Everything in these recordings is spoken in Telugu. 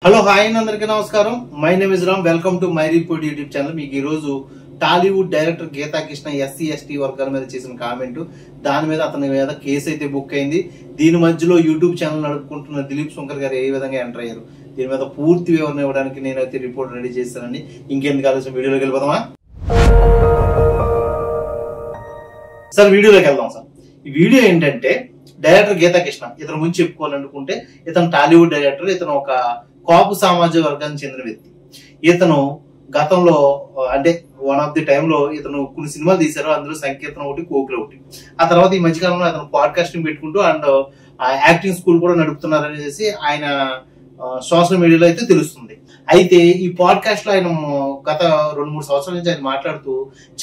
హలో హాయ్ అందరికీ నమస్కారం. My name is Ram. Welcome to my report YouTube channel. మీకు ఈ రోజు Tollywood director Geetha Krishna SC ST వర్గాల మీద చేసిన కామెంట్, దాని మీద అతని మీద కేసు అయితే బుక్ అయింది. దీని మధ్యలో యూట్యూబ్ ఛానల్ నడుపుకుంటున్న దిలీప్ శంకర్ గారు ఏ విధంగా ఎంటర్ అయ్యారు, దీని మీద పూర్తి వివరణ ఇవ్వడానికి నేనైతే రిపోర్ట్ రెడీ చేస్తానండి. ఇంకెందుకు ఆలోచన, వీడియోలోకి వెళ్ళిపోదామా? సార్ వీడియోలోకి వెళ్దాం. సార్ ఈ వీడియో ఏంటంటే, డైరెక్టర్ గీతా కృష్ణ ఇతను ముందు చెప్పుకోవాలనుకుంటే, ఇతను టాలీవుడ్ డైరెక్టర్. ఇతను ఒక కాపు సామాజిక వర్గానికి చెందిన వ్యక్తి. ఇతను గతంలో అంటే వన్ ఆఫ్ ది టైంలో ఇతను కొన్ని సినిమాలు తీశారు. అందులో సంకీర్తన ఒకటి, కోకిల ఒకటి. ఆ తర్వాత ఈ మధ్యకాలంలో అతను పాడ్కాస్టింగ్ పెట్టుకుంటూ అండ్ యాక్టింగ్ స్కూల్ కూడా నడుపుతున్నారనేసి ఆయన సోషల్ మీడియాలో అయితే తెలుస్తుంది. అయితే ఈ పాడ్కాస్ట్ లో ఆయన గత 2-3 సంవత్సరాల నుంచి ఆయన మాట్లాడుతూ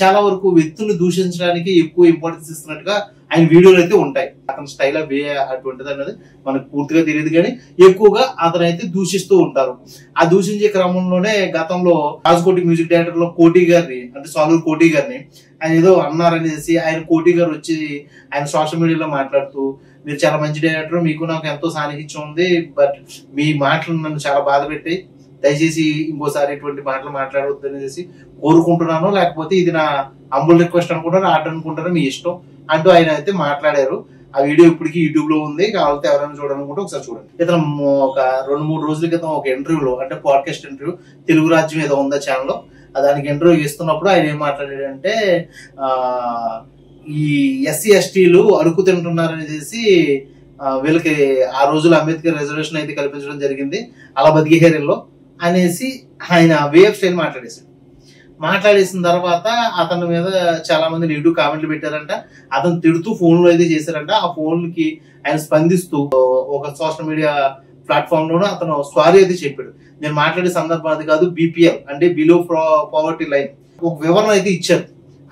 చాలా వరకు వ్యక్తులను దూషించడానికి ఎక్కువ ఇంపార్టెన్స్ ఇస్తున్నట్టుగా ఆయన వీడియోలు అయితే ఉంటాయి. అతని స్టైల్ ఆఫ్ వే అటువంటిది అనేది మనకు పూర్తిగా తెలియదు, కానీ ఎక్కువగా అతను అయితే దూషిస్తూ ఉంటారు. ఆ దూషించే క్రమంలోనే గతంలో రాజకోటి మ్యూజిక్ డైరెక్టర్ లో కోటి గారిని, అంటే సాలూరు కోటి గారిని ఆయన ఏదో అన్నారనేసి ఆయన కోటి గారు వచ్చి ఆయన సోషల్ మీడియాలో మాట్లాడుతూ, మీరు చాలా మంచి డైరెక్టర్, మీకు నాకు ఎంతో సాన్నిహిత్యం ఉంది, బట్ మీ మాటలు నన్ను చాలా బాధ పెట్టాయి, దయచేసి ఇంకోసారి ఇటువంటి మాటలు మాట్లాడవద్దు అనేసి కోరుకుంటున్నాను, లేకపోతే ఇది నా హంబుల్ రిక్వెస్ట్ అనుకుంటారు, ఆర్డర్ అనుకుంటారో మీ ఇష్టం అంటూ ఆయన అయితే మాట్లాడారు. ఆ వీడియో ఇప్పటికీ యూట్యూబ్ లో ఉంది, కావాలంటే ఎవరైనా చూడాలనుకుంటే ఒకసారి చూడండి. ఇతను ఒక 2-3 రోజుల క్రితం ఒక ఇంటర్వ్యూలో, అంటే పాడ్కాస్ట్ ఇంటర్వ్యూ, తెలుగు రాజ్యం ఏదో ఉందా ఛానల్లో, దానికి ఇంటర్వ్యూ ఇస్తున్నప్పుడు ఆయన ఏం మాట్లాడాడంటే, ఈ ఎస్సీ ఎస్టీలు అడుగు తింటున్నారనేసి వీళ్ళకి ఆ రోజులో అంబేద్కర్ రిజర్వేషన్ అయితే కల్పించడం జరిగింది, అలా బతికేహేరిలో అనేసి ఆయన వే ఆఫ్ స్టైల్ మాట్లాడేసిన తర్వాత అతని మీద చాలా మంది నెగిటివ్ కామెంట్లు పెట్టారంట. అతను తిడుతూ ఫోన్లో అయితే చేశారంట. ఆ ఫోన్ కి ఆయన స్పందిస్తూ ఒక సోషల్ మీడియా ప్లాట్ఫామ్ లోనూ అతను సారీ అయితే చెప్పాడు. నేను మాట్లాడే సందర్భం అది కాదు, BPL అంటే బిలో పావర్టీ లైన్, ఒక వివరణ అయితే ఇచ్చారు.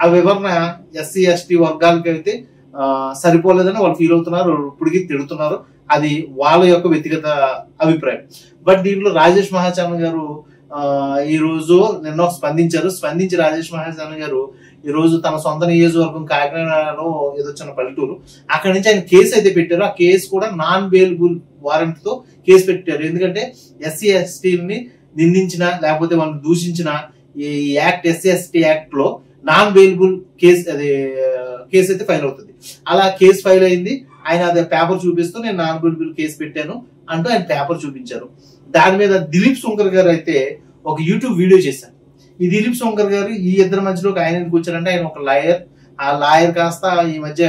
ఆ వివరణ ఎస్సీ ఎస్టీ వర్గాలకి అయితే సరిపోలేదని వాళ్ళు ఫీల్ అవుతున్నారు, ఇప్పటికీ తిడుతున్నారు. అది వాళ్ళ యొక్క వ్యక్తిగత అభిప్రాయం. బట్ దీంట్లో రాజేష్ మహాచార్య గారు ఈ రోజు నిన్న స్పందించి రాజేష్ మహాచార్య గారు ఈ రోజు తన సొంత నియోజకవర్గం కాకినాడలో ఏదో చిన్న పల్లెటూరు, అక్కడి నుంచి ఆయన కేసు అయితే పెట్టారు. ఆ కేసు కూడా నాన్ బెయిలబుల్ వారెంట్ తో కేసు పెట్టారు. ఎందుకంటే ఎస్సీ ఎస్టీని నిందించిన, లేకపోతే వాళ్ళని దూషించిన ఈ యాక్ట్, ఎస్సీ ఎస్టీ యాక్ట్ లో నాన్ బెయిలబుల్ కేసు అయితే ఫైల్ అవుతుంది. అలా కేసు ఫైల్ అయింది. ఆయన అదే పేపర్ చూపిస్తూ నేను నాన్ బెయిలబుల్ కేసు పెట్టాను అంటూ ఆయన పేపర్ చూపించారు. దాని మీద దిలీప్ శంకర్ గారు అయితే ఒక యూట్యూబ్ వీడియో చేశారు. ఈ దిలీప్ శంకర్ గారు ఈ ఇద్దరి మధ్యలో ఆయన ఎందుకు వచ్చారంటే, ఆయన ఒక లాయర్. ఆ లాయర్ కాస్త ఈ మధ్య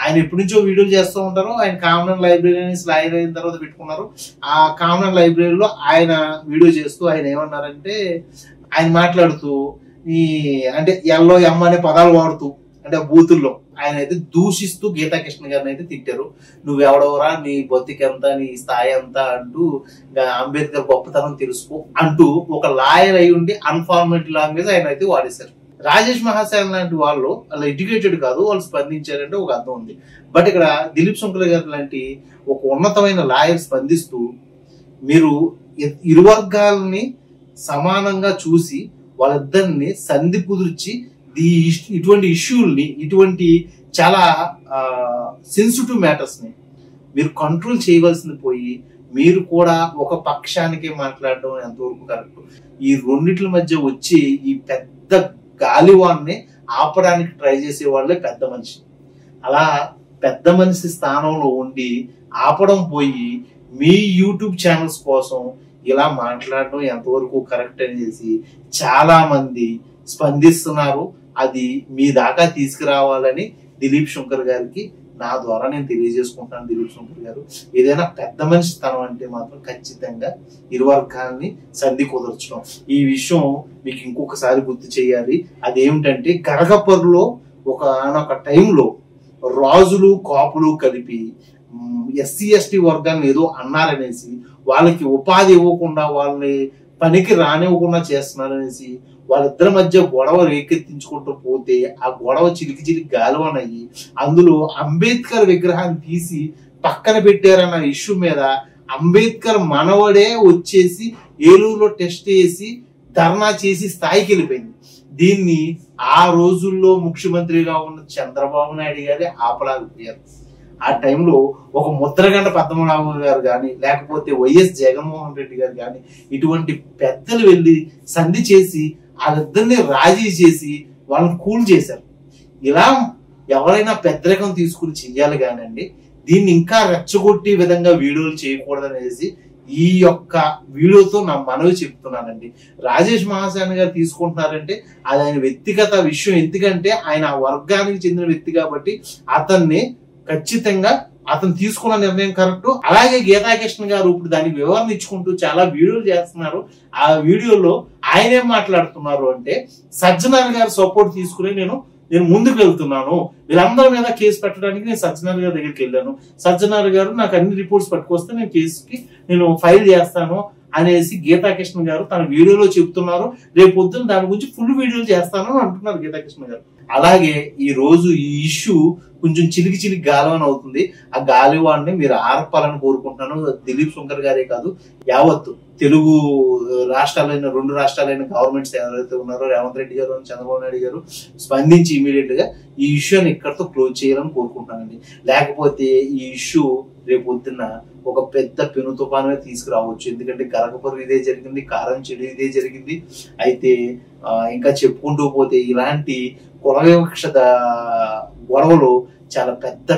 ఆయన ఎప్పటి నుంచో వీడియోలు చేస్తూ ఉంటారు. ఆయన కామన్ లైబ్రరీ అనేసి లాయర్ అయిన తర్వాత పెట్టుకున్నారు. ఆ కామన్ లైబ్రరీలో ఆయన వీడియో చేస్తూ ఆయన ఏమన్నారంటే, ఆయన మాట్లాడుతూ అంటే ఎల్లో ఎమ్ అనే పదాలు వాడుతూ, అంటే బూతుల్లో ఆయన అయితే దూషిస్తూ గీతా కృష్ణ గారిని అయితే తిట్టారు. నువ్వెవడవరా, నీ బతికెంత, నీ స్థాయి ఎంత అంటూ, అంబేద్కర్ గొప్పతనం తెలుసుకో అంటూ ఒక లాయర్ అయి ఉండి అన్ఫార్మల్ లాంగ్వేజ్ ఆయన అయితే వాడేశారు. రాజేష్ మహాశాన్ లాంటి వాళ్ళు అలా ఎడ్యుకేటెడ్ కాదు, వాళ్ళు స్పందించారంటే ఒక అర్థం ఉంది. బట్ ఇక్కడ దిలీప్ శంకర్ గారు లాంటి ఒక ఉన్నతమైన లాయర్ స్పందిస్తూ, మీరు ఇరు వర్గాలని సమానంగా చూసి వాళ్ళిద్దరిని సంధి కుదిర్చి ఇటువంటి ఇష్యూల్ని, ఇటువంటి చాలా సెన్సిటివ్ మ్యాటర్స్ ని మీరు కంట్రోల్ చేయవలసింది పోయి, మీరు కూడా ఒక పక్షానికే మాట్లాడడం ఎంతవరకు కరెక్ట్? ఈ రెండిట్ల మధ్య వచ్చి ఈ పెద్ద గాలివాన్ని ఆపడానికి ట్రై చేసే వాళ్ళే పెద్ద మనిషి. అలా పెద్ద మనిషి స్థానంలో ఉండి ఆపడం పోయి, మీ యూట్యూబ్ ఛానల్స్ కోసం ఇలా మాట్లాడడం ఎంతవరకు కరెక్ట్ అనేసి చాలా మంది స్పందిస్తున్నారు. అది మీ దాకా తీసుకురావాలని దిలీప్ శంకర్ గారికి నా ద్వారా నేను తెలియజేసుకుంటాను. దిలీప్ శంకర్ గారు, ఏదైనా పెద్ద మనిషి తనం అంటే మాత్రం ఖచ్చితంగా ఇరు వర్గాల్ని సంధి కుదర్చడం. ఈ విషయం మీకు ఇంకొకసారి గుర్తు చేయాలి. అదేమిటంటే, గరగపర్రులో ఒక టైంలో రాజులు కాపులు కలిపి ఎస్సీ ఎస్టీ వర్గాన్ని ఏదో అన్నారనేసి, వాళ్ళకి ఉపాధి ఇవ్వకుండా, వాళ్ళని పనికి రానివ్వకుండా చేస్తున్నారనేసి వాళ్ళిద్దరి మధ్య గొడవ రేకెత్తించుకుంటూ పోతే, ఆ గొడవ చిలికి గాలివానయ్యి అందులో అంబేద్కర్ విగ్రహాన్ని తీసి పక్కన పెట్టారన్న ఇష్యూ మీద అంబేద్కర్ మనవడే వచ్చేసి ఏలూరులో టెస్ట్ చేసి ధర్నా చేసి స్థాయికి వెళ్ళిపోయింది. దీన్ని ఆ రోజుల్లో ముఖ్యమంత్రిగా ఉన్న చంద్రబాబు నాయుడు గారే ఆపలేకపోయారు. ఆ టైంలో ఒక ముద్రగంట పద్మనాభం గారు కానీ లేకపోతే వైఎస్ జగన్మోహన్ రెడ్డి గారు కానీ ఇటువంటి పెద్దలు వెళ్ళి సంధి చేసి వాళ్ళిద్దరిని రాజీ చేసి వాళ్ళని కూల్ చేశారు. ఇలా ఎవరైనా పెద్దరికం తీసుకుని చెయ్యాలి కానండి, దీన్ని ఇంకా రెచ్చగొట్టే విధంగా వీడియోలు చేయకూడదనేసి ఈ యొక్క వీడియోతో నా మనవి చెప్తున్నానండి. రాజేష్ మహాసేన గారు తీసుకుంటున్నారంటే అది ఆయన వ్యక్తిగత విషయం, ఎందుకంటే ఆయన ఆ వర్గానికి చెందిన వ్యక్తి కాబట్టి అతన్ని ఖచ్చితంగా అతను తీసుకున్న నిర్ణయం కరెక్ట్. అలాగే గీతాకృష్ణ గారు ఇప్పుడు దానికి వివరణ ఇచ్చుకుంటూ చాలా వీడియోలు చేస్తున్నారు. ఆ వీడియోలో ఆయన ఏం మాట్లాడుతున్నారు అంటే, సజ్జనార్ గారు సపోర్ట్ తీసుకుని నేను ముందుకు వెళ్తున్నాను, వీళ్ళందరి మీద కేసు పెట్టడానికి నేను సజ్జనార్ గారి దగ్గరికి వెళ్ళాను, సజ్జనార్ గారు నాకు అన్ని రిపోర్ట్స్ పట్టుకొస్తే నేను కేసుకి ఫైల్ చేస్తాను అనేసి గీతాకృష్ణ గారు తన వీడియోలో చెప్తున్నారు. రేపు పొద్దున దాని గురించి ఫుల్ వీడియోలు చేస్తాను అని అంటున్నారు గీతాకృష్ణ గారు. అలాగే ఈ రోజు ఈ ఇష్యూ కొంచెం చిలికి గాలివాన్ అవుతుంది. ఆ గాలివాన్ని మీరు ఆర్పాలని కోరుకుంటున్నాను. దిలీప్ శంకర్ గారే కాదు, యావత్తు తెలుగు రాష్ట్రాలైన 2 రాష్ట్రాలైన గవర్నమెంట్స్ ఎవరైతే ఉన్నారో రేవంత్ రెడ్డి గారు చంద్రబాబు నాయుడు గారు స్పందించి ఇమీడియట్ గా ఈ ఇష్యూని ఇక్కడతో క్లోజ్ చేయాలని కోరుకుంటున్నానండి. లేకపోతే ఈ ఇష్యూ రేపు పొద్దున్న ఒక పెద్ద పెను తుఫాను తీసుకురావచ్చు. ఎందుకంటే గరకపురం ఇదే జరిగింది, కారం చెడు ఇదే జరిగింది. అయితే ఇంకా చెప్పుకుంటూ పోతే ఇలాంటి కుల వివక్ష గొడవలు చాలా పెద్ద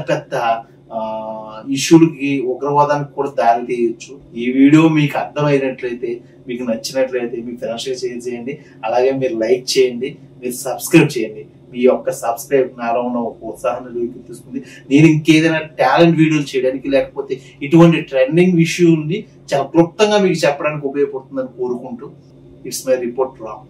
ఇష్యూలకి ఉగ్రవాదానికి కూడా దారి తీయొచ్చు. ఈ వీడియో మీకు అర్థమైనట్లయితే, మీకు నచ్చినట్లయితే మీ ఫ్రెండ్స్ షేర్ చేయండి. అలాగే మీరు లైక్ చేయండి, మీరు సబ్స్క్రైబ్ చేయండి. మీ యొక్క సబ్స్క్రైబ్ నాలో ఉన్న ఒక ఉత్సాహాన్ని తీసుకుంది. నేను ఇంకేదైనా టాలెంట్ వీడియోలు చేయడానికి లేకపోతే ఇటువంటి ట్రెండింగ్ విషయాన్ని చాలా క్లుప్తంగా మీకు చెప్పడానికి ఉపయోగపడుతుందని కోరుకుంటూ ఇట్స్ మై రిపోర్ట్ రామ్.